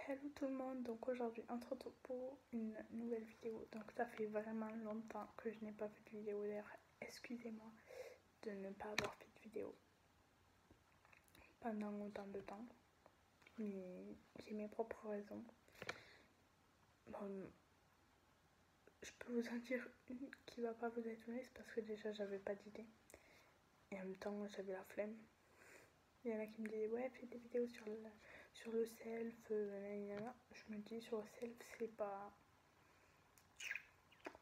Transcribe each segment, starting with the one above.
Hello tout le monde, donc aujourd'hui on se retrouve pour une nouvelle vidéo. Donc ça fait vraiment longtemps que je n'ai pas fait de vidéo, d'ailleurs excusez-moi de ne pas avoir fait de vidéo pendant autant de temps, mais j'ai mes propres raisons. Bon, je peux vous en dire une qui va pas vous étonner, c'est parce que déjà j'avais pas d'idée et en même temps j'avais la flemme. Il y en a qui me disaient ouais fais des vidéos sur le self, je me dis sur le self c'est pas...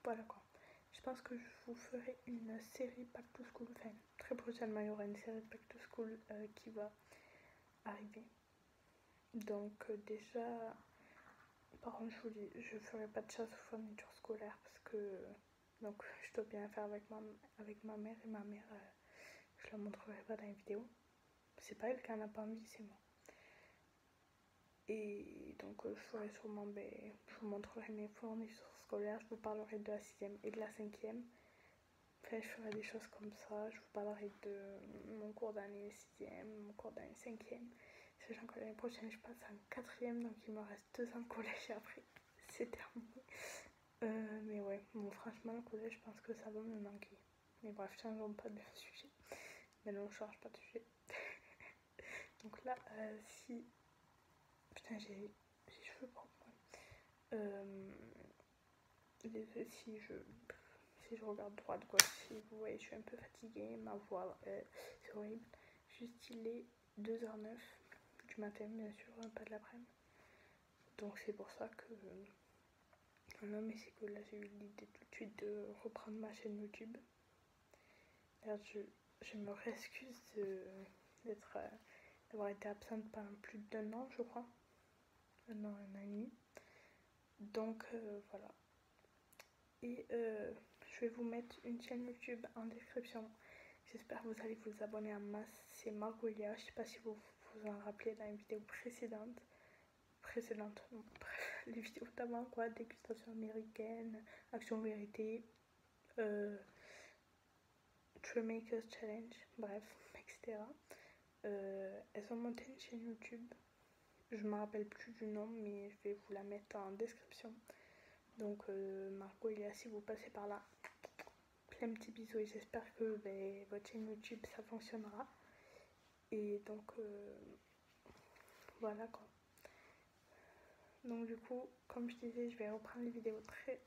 Voilà quoi. Je pense que je vous ferai une série Back to School. Enfin, très prochainement, il y aura une série de Back to School qui va arriver. Donc, déjà, par contre, je vous dis, je ferai pas de chasse aux fournitures scolaires parce que donc, je dois bien faire avec ma mère et ma mère, je la montrerai pas dans les vidéos. C'est pas elle qui en a pas envie, c'est moi. Et donc, je ferai sûrement, je vous montrerai mes fournitures scolaires, je vous parlerai de la 6e et de la 5e. Après, je ferai des choses comme ça. Je vous parlerai de mon cours d'année 6e, mon cours d'année 5e. Sachant que l'année prochaine, je passe en 4e, donc il me reste 2 ans de collège et après, c'est terminé. Mais ouais, bon, franchement, le collège, je pense que ça va me manquer. Mais bref, changeons pas de sujet. Mais non, je change pas de sujet. Donc là, si... Putain, j'ai les cheveux propres. Désolée si je regarde droite, gauche, si vous voyez, je suis un peu fatiguée, ma voix, c'est horrible. Juste, il est 2h09 du matin, bien sûr, pas de l'après-midi. Donc, c'est pour ça que. Non, mais c'est que là, j'ai eu l'idée tout de suite de reprendre ma chaîne YouTube. D'ailleurs, je me réexcuse d'avoir été absente pendant plus d'1 an, je crois. 1 an, 1 an et demi. Donc, voilà. Et je vais vous mettre une chaîne YouTube en description. J'espère que vous allez vous abonner en masse. C'est Margolia. Je ne sais pas si vous vous en rappelez dans une vidéo précédente. Non, bref, les vidéos d'avant, quoi. Dégustation américaine, action vérité, Makers Challenge, bref, etc. Elles ont monté une chaîne YouTube. Je ne me rappelle plus du nom, mais je vais vous la mettre en description. Donc, Margolia, si vous passez par là, plein de petits bisous et j'espère que votre chaîne YouTube ça fonctionnera. Et donc voilà quoi. Donc du coup, comme je disais, je vais reprendre les vidéos très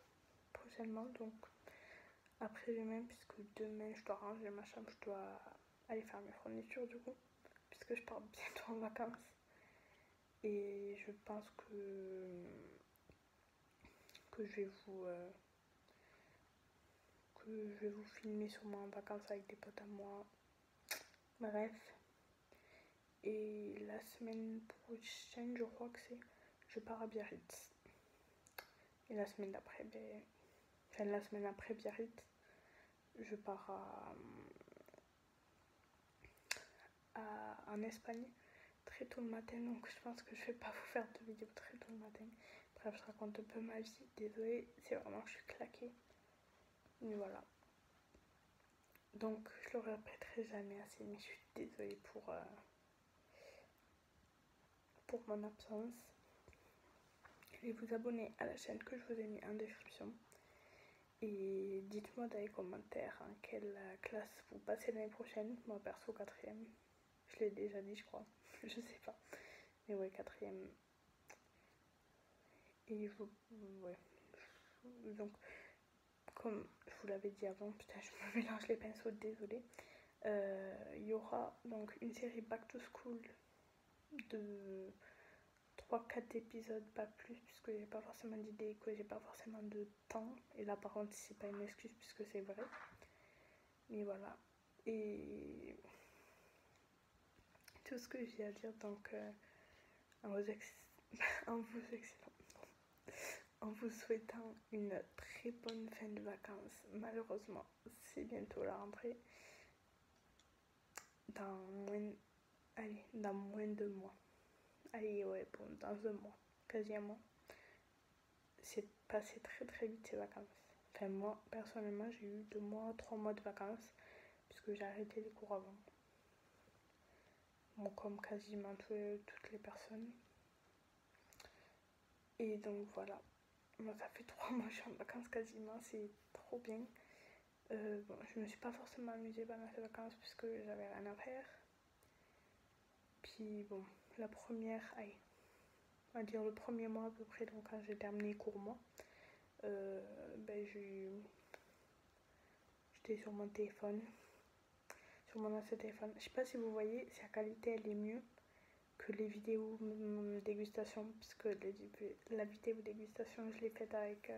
prochainement. Donc après-demain, puisque demain je dois ranger ma chambre, je dois aller faire mes fournitures du coup, puisque je pars bientôt en vacances. Et je pense que je vais vous filmer sûrement en vacances avec des potes à moi. Bref. Et la semaine prochaine, je crois que je pars à Biarritz. Et la semaine d'après, la semaine après Biarritz, je pars en Espagne très tôt le matin. Donc je pense que je vais pas vous faire de vidéo très tôt le matin. Bref, je raconte un peu ma vie. Désolée, c'est vraiment que je suis claquée. Mais voilà. Donc je le répéterai jamais assez, mais je suis désolée pour mon absence. Et vous abonner à la chaîne que je vous ai mis en description. Et dites-moi dans les commentaires en quelle classe vous passez l'année prochaine. Moi perso 4e. Je l'ai déjà dit je crois. Je sais pas. Mais ouais 4e. Et ouais. Donc comme je vous l'avais dit avant, putain je me mélange les pinceaux, désolée. Il y aura donc une série Back to School de 3-4 épisodes, pas plus, puisque j'ai pas forcément d'idées, que j'ai pas forcément de temps. Et là, par contre, c'est pas une excuse, puisque c'est vrai. Mais voilà. Et tout ce que j'ai à dire, donc, en vous souhaitant une très bonne fin de vacances. Malheureusement, c'est bientôt la rentrée. Dans moins de 2 mois. Allez, ouais, bon, dans 1 mois, quasi 1 mois. C'est passé très très vite ces vacances. Enfin, moi, personnellement, j'ai eu 2 mois, 3 mois de vacances, puisque j'ai arrêté les cours avant. Bon, comme quasiment toutes les personnes. Et donc voilà, moi ça fait 3 mois que je suis en vacances quasiment, c'est trop bien. Bon, je me suis pas forcément amusée pendant ces vacances puisque j'avais rien à faire. Puis bon, la première, allez, on va dire le premier mois à peu près, donc quand j'ai terminé cours moi, ben j'étais sur mon téléphone, sur mon ancien téléphone. Je sais pas si vous voyez, sa qualité elle est mieux que les vidéos dégustation, puisque la vidéo dégustation je l'ai faite avec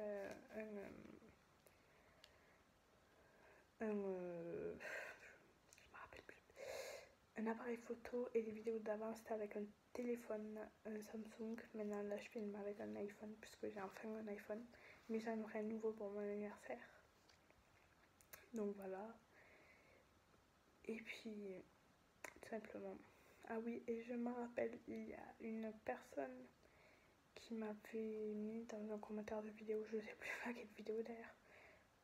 un appareil photo, et les vidéos d'avant c'était avec un téléphone, un Samsung. Maintenant là je filme avec un iPhone puisque j'ai enfin un iPhone, mais j'en aurai un nouveau pour mon anniversaire. Donc voilà. Et puis tout simplement. Ah oui, et je me rappelle, il y a une personne qui m'avait mis dans un commentaire de vidéo, je sais plus à quelle vidéo d'ailleurs,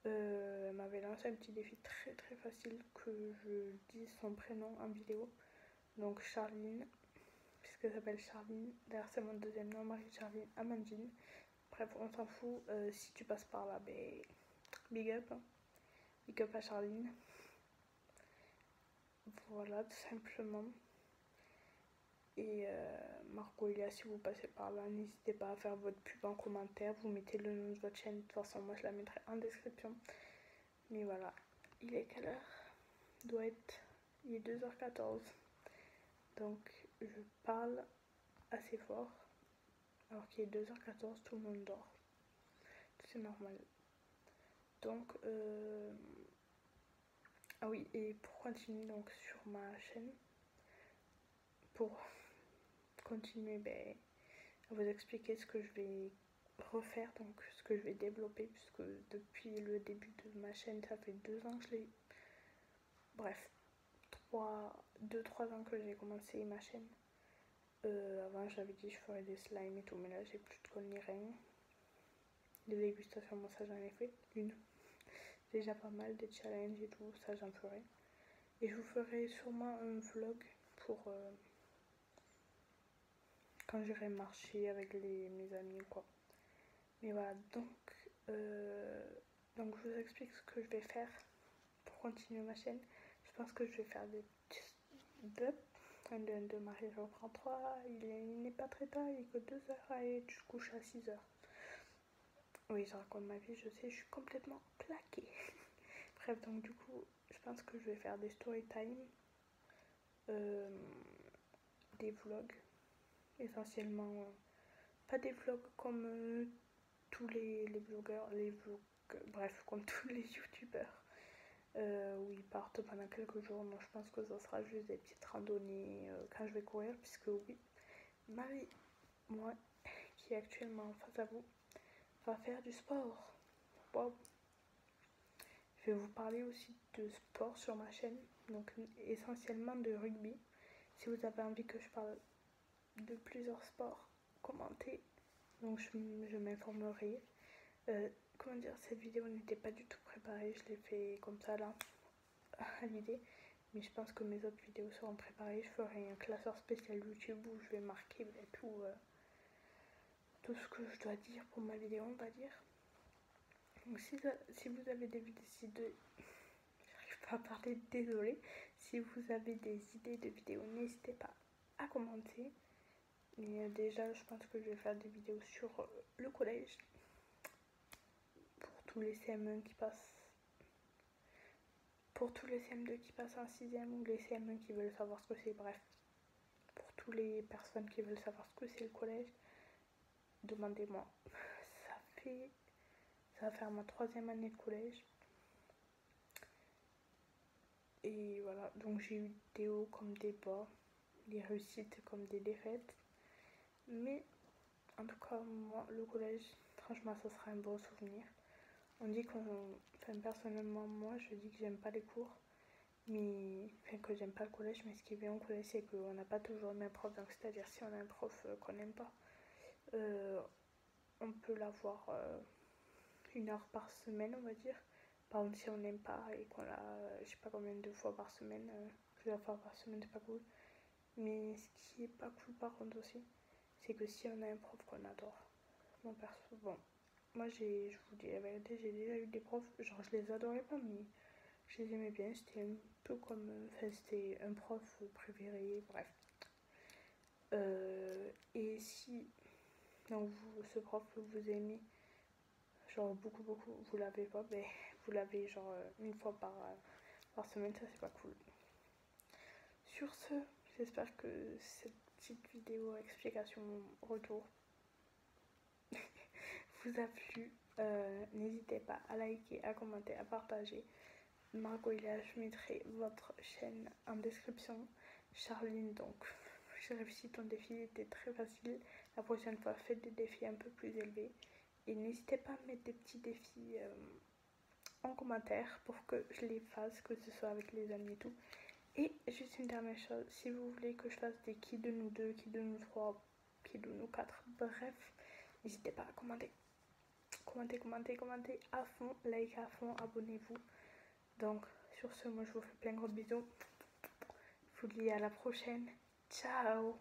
elle m'avait lancé un petit défi très très facile que je dise son prénom en vidéo. Donc Charline, puisqu'elle s'appelle Charline. D'ailleurs c'est mon deuxième nom, Marie-Charline Amandine. Bref, on s'en fout. Si tu passes par là, ben big up. Big up à Charline. Voilà, tout simplement. Et Marco Elia, si vous passez par là, n'hésitez pas à faire votre pub en commentaire. Vous mettez le nom de votre chaîne. De toute façon, moi je la mettrai en description. Mais voilà. Il est quelle heure? Il est 2h14. Donc je parle assez fort. Alors qu'il est 2h14, tout le monde dort. C'est normal. Donc, ah oui, et pour continuer donc sur ma chaîne, pour continuer à vous expliquer ce que je vais refaire, donc ce que je vais développer, puisque depuis le début de ma chaîne, ça fait 2 ans que je l'ai. Bref, 2-3 ans que j'ai commencé ma chaîne. Avant, j'avais dit que je ferais des slimes et tout, mais là, j'ai plus de colle ni rien. Des dégustations, moi, ça, j'en ai fait une. Déjà pas mal, des challenges et tout, ça, j'en ferai. Et je vous ferai sûrement un vlog pour quand j'irai marcher avec mes amis quoi. Mais voilà, donc je vous explique ce que je vais faire pour continuer ma chaîne. Je pense que je vais faire des petits 1, 2, 1, 2, Marie reprend 3, il n'est pas très tard, il est que 2h, et tu te couches à 6h. Oui, je raconte ma vie, je sais, je suis complètement plaquée. Bref, donc du coup, je pense que je vais faire des story time, des vlogs, essentiellement, pas des vlogs comme tous les blogueurs, bref, comme tous les youtubeurs, où ils partent pendant quelques jours. Non, je pense que ça sera juste des petites randonnées quand je vais courir, puisque oui, Marie, moi, qui est actuellement face à vous, va faire du sport. Wow. Je vais vous parler aussi de sport sur ma chaîne, donc essentiellement de rugby. Si vous avez envie que je parle de plusieurs sports, commentez, donc je m'informerai. Comment dire, cette vidéo n'était pas du tout préparée, je l'ai fait comme ça là, à l'idée. Mais je pense que mes autres vidéos seront préparées. Je ferai un classeur spécial YouTube où je vais marquer tout ce que je dois dire pour ma vidéo, on va dire. Donc si vous avez des vidéos, j'arrive pas à parler, désolée. Si vous avez des idées de vidéos, n'hésitez pas à commenter. Mais déjà, je pense que je vais faire des vidéos sur le collège. Pour tous les CM1 qui passent. Pour tous les CM2 qui passent en 6ème ou les CM1 qui veulent savoir ce que c'est, bref. Pour toutes les personnes qui veulent savoir ce que c'est le collège, demandez-moi. Ça va faire ma 3e année de collège. Et voilà, donc j'ai eu des hauts comme des bas, des réussites comme des défaites. Mais en tout cas, moi, le collège, franchement, ça sera un bon souvenir. On dit personnellement, moi, je dis que j'aime pas les cours, que j'aime pas le collège, mais ce qui est bien au collège, c'est qu'on n'a pas toujours le même prof. Donc, c'est-à-dire, si on a un prof qu'on n'aime pas, on peut l'avoir 1 heure par semaine, on va dire. Par contre, si on n'aime pas et qu'on l'a, je sais pas combien de fois par semaine, plusieurs fois par semaine, c'est pas cool. Mais ce qui est pas cool par contre aussi, c'est que si on a un prof qu'on adore, Moi perso, bon, moi je vous dis la vérité, j'ai déjà eu des profs, genre je les adorais pas, mais je les aimais bien, c'était un peu comme, enfin c'était un prof préféré, bref. Et si, donc vous, ce prof que vous aimez, genre beaucoup, vous l'avez pas, ben vous l'avez genre une fois par semaine, ça c'est pas cool. Sur ce, j'espère que cette petite vidéo explication retour vous a plu. N'hésitez pas à liker, à commenter, à partager. Margot Ila, je mettrai votre chaîne en description. Charline, donc j'ai réussi ton défi, était très facile. La prochaine fois, faites des défis un peu plus élevés. Et n'hésitez pas à mettre des petits défis en commentaire pour que je les fasse, que ce soit avec les amis et tout. Et juste une dernière chose, si vous voulez que je fasse des qui de nous deux, qui de nous trois, qui de nous quatre, bref, n'hésitez pas à commenter. Commentez à fond, like à fond, abonnez-vous. Donc sur ce, moi je vous fais plein de gros bisous. Je vous dis à la prochaine. Ciao!